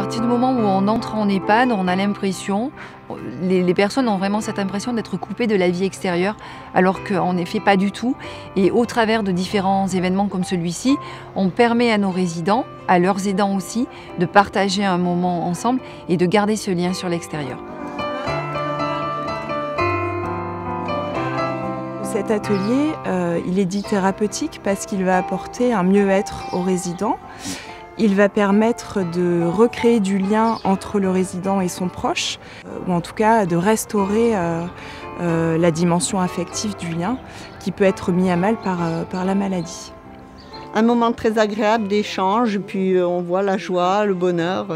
partir du moment où on entre en EHPAD, on a l'impression, les personnes ont vraiment cette impression d'être coupées de la vie extérieure, alors qu'en effet pas du tout. Et au travers de différents événements comme celui-ci, on permet à nos résidents, à leurs aidants aussi, de partager un moment ensemble et de garder ce lien sur l'extérieur. Cet atelier, il est dit thérapeutique parce qu'il va apporter un mieux-être aux résidents. Il va permettre de recréer du lien entre le résident et son proche, ou en tout cas de restaurer la dimension affective du lien qui peut être mis à mal par la maladie. Un moment très agréable d'échange, puis on voit la joie, le bonheur,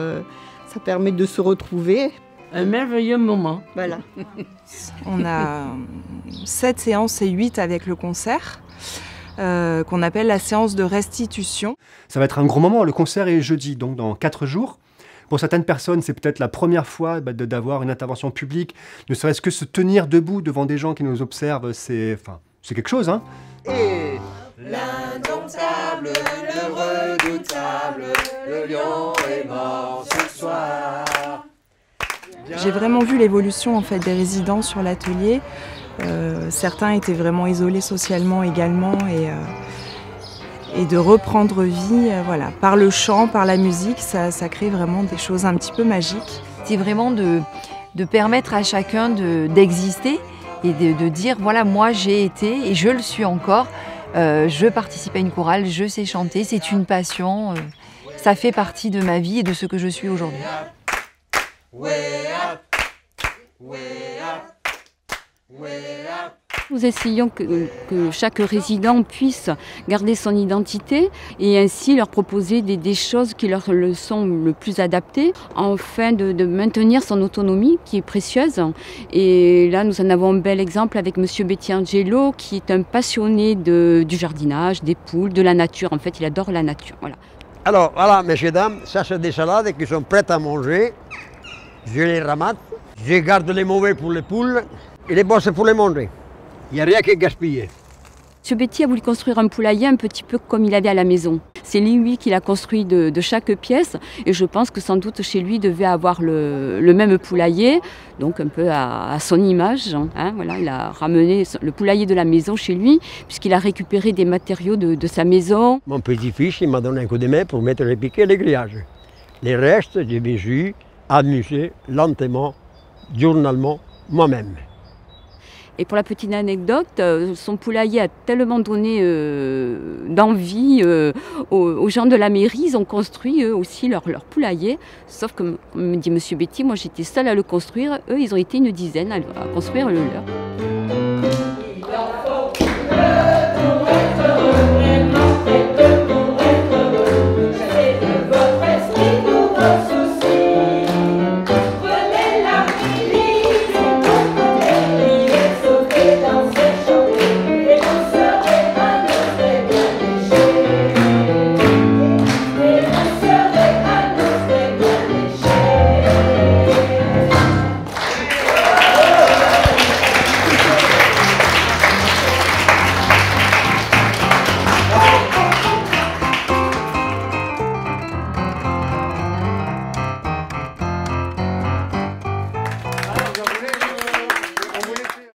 ça permet de se retrouver. Un merveilleux moment. Voilà. On a 7 séances et 8 avec le concert. Qu'on appelle la séance de restitution. Ça va être un gros moment, le concert est jeudi, donc dans 4 jours. Pour certaines personnes, c'est peut-être la première fois d'avoir une intervention publique, ne serait-ce que se tenir debout devant des gens qui nous observent, c'est quelque chose. Hein. Et l'indomptable, le redoutable, le lion est mort ce soir. J'ai vraiment vu l'évolution en fait, des résidents sur l'atelier. Certains étaient vraiment isolés socialement également et de reprendre vie voilà, par le chant, par la musique, ça crée vraiment des choses un petit peu magiques. C'est vraiment de permettre à chacun d'exister et de dire voilà, moi j'ai été et je le suis encore, je participe à une chorale, je sais chanter, c'est une passion, ça fait partie de ma vie et de ce que je suis aujourd'hui. Nous essayons que chaque résident puisse garder son identité et ainsi leur proposer des choses qui leur sont le plus adaptées afin de maintenir son autonomie qui est précieuse. Et là, nous en avons un bel exemple avec M. Bettiangelo qui est un passionné du jardinage, des poules, de la nature. En fait, il adore la nature. Voilà. Alors, voilà, messieurs, dames, ça c'est des salades qui sont prêtes à manger. Je les ramasse, je garde les mauvais pour les poules et les bons c'est pour les manger. Il n'y a rien qui est gaspillé. M. Betty a voulu construire un poulailler un petit peu comme il avait à la maison. C'est lui qui l'a construit de chaque pièce et je pense que sans doute chez lui il devait avoir le même poulailler, donc un peu à son image. Hein, voilà, il a ramené le poulailler de la maison chez lui puisqu'il a récupéré des matériaux de sa maison. Mon petit-fils il m'a donné un coup de main pour mettre les piquets et les grillages. Les restes, je me suis amusé lentement, journalement, moi-même. Et pour la petite anecdote, son poulailler a tellement donné d'envie aux gens de la mairie, ils ont construit eux aussi leur poulailler. Sauf que, comme me dit M. Betty, moi j'étais seule à le construire, eux ils ont été une dizaine à construire le leur.